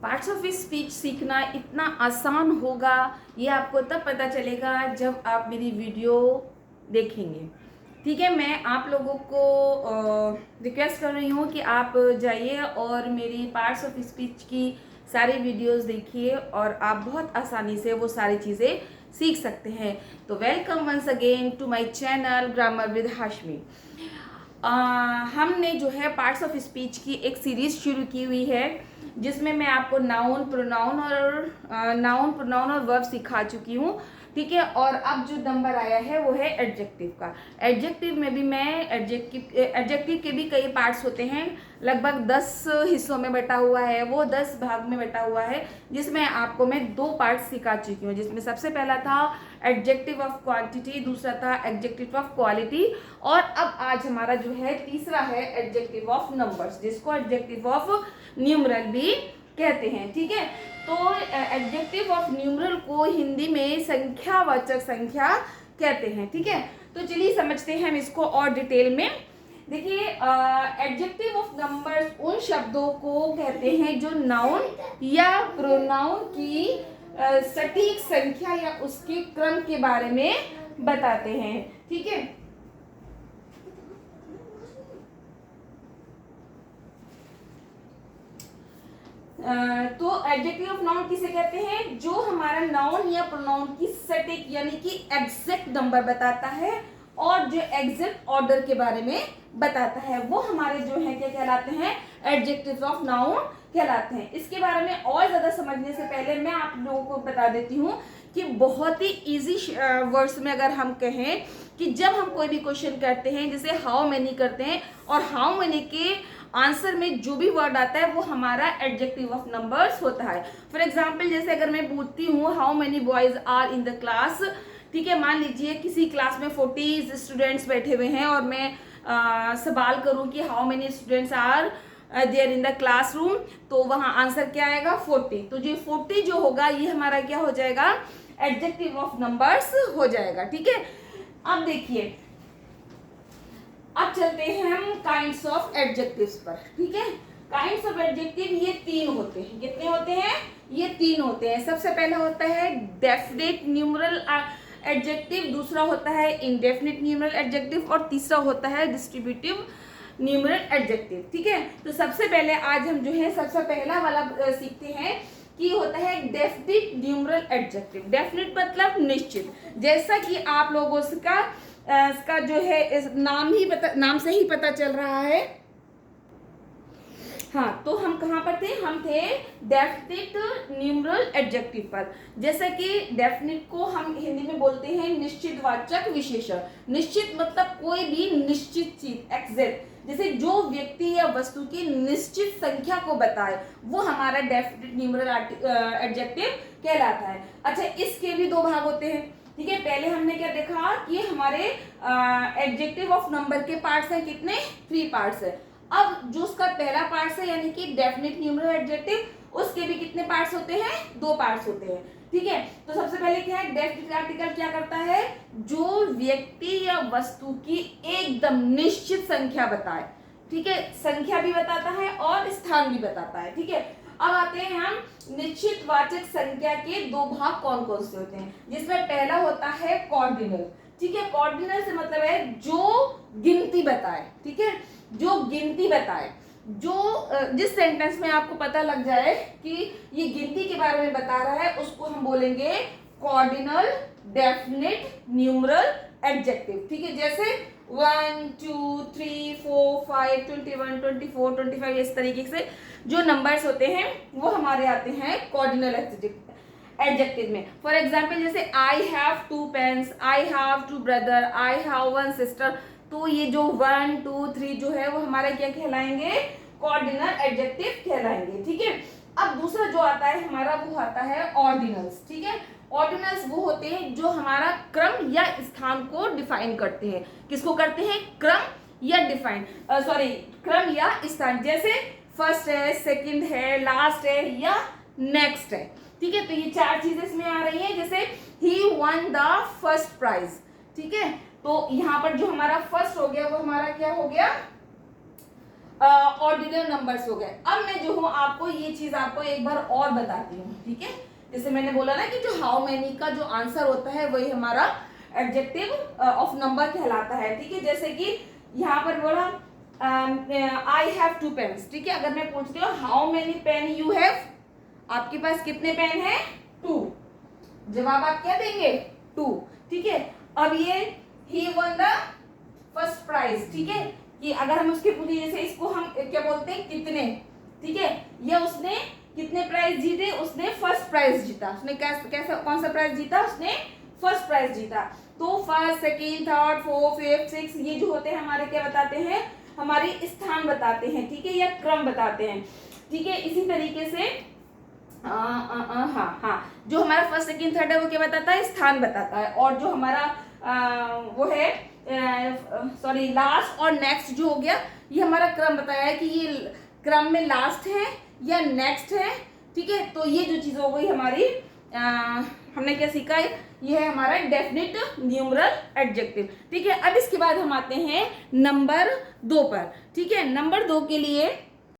Parts of speech सीखना इतना आसान होगा ये आपको तब पता चलेगा जब आप मेरी वीडियो देखेंगे। ठीक है, मैं आप लोगों को रिक्वेस्ट कर रही हूँ कि आप जाइए और मेरी पार्ट्स ऑफ स्पीच की सारी वीडियोस देखिए और आप बहुत आसानी से वो सारी चीज़ें सीख सकते हैं। तो welcome once again to my channel grammar with Hashmi. हमने जो है पार्ट्स ऑफ स्पीच की एक सीरीज शुरू की हुई है जिसमें मैं आपको नाउन प्रोनाउन और वर्ब सिखा चुकी हूँ। ठीक है, और अब जो नंबर आया है वो है एडजेक्टिव का। एडजेक्टिव में भी मैं एडजेक्टिव के भी कई पार्ट्स होते हैं, लगभग 10 हिस्सों में बटा हुआ है, वो 10 भाग में बटा हुआ है, जिसमें आपको मैं 2 पार्ट्स सिखा चुकी हूँ। जिसमें सबसे पहला था एडजेक्टिव ऑफ क्वांटिटी, दूसरा था एडजेक्टिव ऑफ क्वालिटी, और अब आज हमारा जो है तीसरा है एडजेक्टिव ऑफ नंबर्स, जिसको एडजेक्टिव ऑफ न्यूमरल भी कहते हैं। ठीक है, तो एडजेक्टिव ऑफ न्यूमरल को हिंदी में संख्यावाचक संख्या कहते हैं। ठीक है, तो चलिए समझते हैं हम इसको और डिटेल में। देखिए, एडजेक्टिव ऑफ नंबर्स उन शब्दों को कहते हैं जो नाउन या प्रोनाउन की सटीक संख्या या उसके क्रम के बारे में बताते हैं। ठीक है, तो एडजेक्टिव ऑफ नाउन किसे कहते हैं? जो हमारा नाउन या प्रोनाउन की सटीक यानी कि एग्जैक्ट नंबर बताता है और जो एग्जैक्ट ऑर्डर के बारे में बताता है, वो हमारे जो है क्या कहलाते हैं? एडजेक्टिव ऑफ नाउन कहलाते हैं। इसके बारे में और ज्यादा समझने से पहले मैं आप लोगों को बता देती हूँ कि बहुत ही इजी वर्ड्स में अगर हम कहें कि जब हम कोई भी क्वेश्चन करते हैं, जैसे हाउ मेनी करते हैं, और हाउ मेनी के आंसर में जो भी वर्ड आता है वो हमारा एडजेक्टिव ऑफ नंबर्स होता है। फॉर एग्जाम्पल, जैसे अगर मैं पूछती हूँ how many boys are in the class, ठीक है, मान लीजिए किसी क्लास में 40 स्टूडेंट्स बैठे हुए हैं और मैं सवाल करूँ कि how many students are there in the classroom, तो वहाँ आंसर क्या आएगा? 40। तो जो 40 जो होगा ये हमारा क्या हो जाएगा? एडजेक्टिव ऑफ नंबर्स हो जाएगा। ठीक है, अब देखिए, अब चलते हैं हम काइंड्स ऑफ एडजेक्टिव्स पर। ठीक है, काइंड्स ऑफ एडजेक्टिव ये 3 होते हैं। कितने होते हैं? ये 3 होते हैं। सबसे पहला होता है डेफिनेट न्यूमरल एडजेक्टिव, दूसरा होता है इंडेफिनिट न्यूमरल एडजेक्टिव, और तीसरा होता है डिस्ट्रीब्यूटिव न्यूमरल एडजेक्टिव। ठीक है, तो सबसे पहले आज हम जो है सबसे पहला वाला सीखते हैं कि होता है डेफिनिट न्यूमरल एडजेक्टिव। डेफिनिट मतलब निश्चित, जैसा कि आप लोगों इसका जो है इस नाम से ही पता चल रहा है। हाँ, तो हम कहाँ पर थे? हम थे डेफिनिट न्यूमरल एडजेक्टिव पर। जैसे कि डेफिनिट को हम हिंदी में बोलते हैं निश्चितवाचक विशेषण। निश्चित मतलब कोई भी निश्चित चीज, एग्जैक्ट, जैसे जो व्यक्ति या वस्तु की निश्चित संख्या को बताए वो हमारा डेफिनिट न्यूमरल एडजेक्टिव कहलाता है। अच्छा, इसके भी 2 भाग होते हैं। ठीक है, पहले हमने क्या देखा कि हमारे एडजेक्टिव ऑफ नंबर के पार्ट्स हैं कितने? 3 पार्ट्स है। अब जो उसका पहला पार्ट है यानी कि डेफिनिट न्यूमरल एडजेक्टिव, उसके भी कितने पार्ट्स होते हैं? 2 पार्ट्स होते हैं। ठीक है, तो सबसे पहले क्या है? डेफिनिट आर्टिकल क्या करता है? जो व्यक्ति या वस्तु की एकदम निश्चित संख्या बताए। ठीक है, संख्या भी बताता है और स्थान भी बताता है। ठीक है, अब आते हैं हम निश्चितवाचक संख्या के 2 भाग कौन कौन से होते हैं, जिसमें पहला होता है कॉर्डिनल। ठीक है, कॉर्डिनल से मतलब है जो गिनती बताए। ठीक है, जो गिनती बताए, जो जिस सेंटेंस में आपको पता लग जाए कि ये गिनती के बारे में बता रहा है उसको हम बोलेंगे कॉर्डिनल डेफिनिट न्यूमरल एडजेक्टिव। ठीक है, जैसे 1 2 3 4 5 21 24 25, इस तरीके से जो नंबर्स होते हैं वो हमारे आते हैं कॉर्डिनल एडजेक्टिव में। फॉर एग्जाम्पल, जैसे I have 2 pens, I have 2 brother, I have 1 sister, तो ये जो 1 2 3 जो है वो हमारे क्या कहलाएंगे? कॉर्डिनल एडजेक्टिव कहलाएंगे। ठीक है, अब दूसरा जो आता है हमारा वो आता है ऑर्डिनल्स। ठीक है, ऑर्डिनल्स वो होते हैं जो हमारा क्रम या स्थान को डिफाइन करते हैं। किसको करते हैं? क्रम या क्रम या स्थान। जैसे फर्स्ट है, सेकंड है, लास्ट है या नेक्स्ट है। ठीक है, तो ये 4 चीजें इसमें आ रही हैं। जैसे ही वन द फर्स्ट प्राइज। ठीक है, तो यहाँ पर जो हमारा फर्स्ट हो गया वो हमारा क्या हो गया? ऑर्डिनल नंबर्स हो गए। अब मैं जो हूँ आपको ये चीज आपको एक बार और बताती हूँ, ठीक है। जैसे मैंने बोला ना कि जो हाउ मेनी का जो आंसर होता है वही हमारा एडजेक्टिव ऑफ नंबर कहलाता है, ठीक है। जैसे कि यहाँ पर बोला आई हैव 2 पेन्स, ठीक है। अगर मैं पूछती हूँ how many pen you have, आपके पास कितने पेन है? 2। जवाब आप क्या देंगे? 2, ठीक है। अब ये ही वन द फर्स्ट प्राइज, ठीक है। कि अगर हम उसके पूछे जैसे इसको हम क्या बोलते हैं? कितने, ठीक है। ये उसने कितने प्राइज जीते? उसने फर्स्ट प्राइज जीता। उसने कैसा कौन सा प्राइज जीता? उसने फर्स्ट प्राइज जीता। तो first, second, third, fourth, fifth, six ये जो होते हैं हमारे क्या बताते हैं? हमारे स्थान बताते हैं, ठीक है, या क्रम बताते हैं, ठीक है। इसी तरीके से हाँ, जो हमारा फर्स्ट, सेकेंड, थर्ड है वो क्या बताता है? स्थान बताता है। और जो हमारा वो है सॉरी लास्ट और नेक्स्ट जो हो गया, ये हमारा क्रम बताया है कि ये क्रम में लास्ट है या नेक्स्ट है, ठीक है। तो ये जो चीज हो गई हमारी हमने क्या सीखा है? ये है हमारा डेफिनिट न्यूमरल एडजेक्टिव, ठीक है। अब इसके बाद हम आते हैं नंबर 2 पर, ठीक है। नंबर 2 के लिए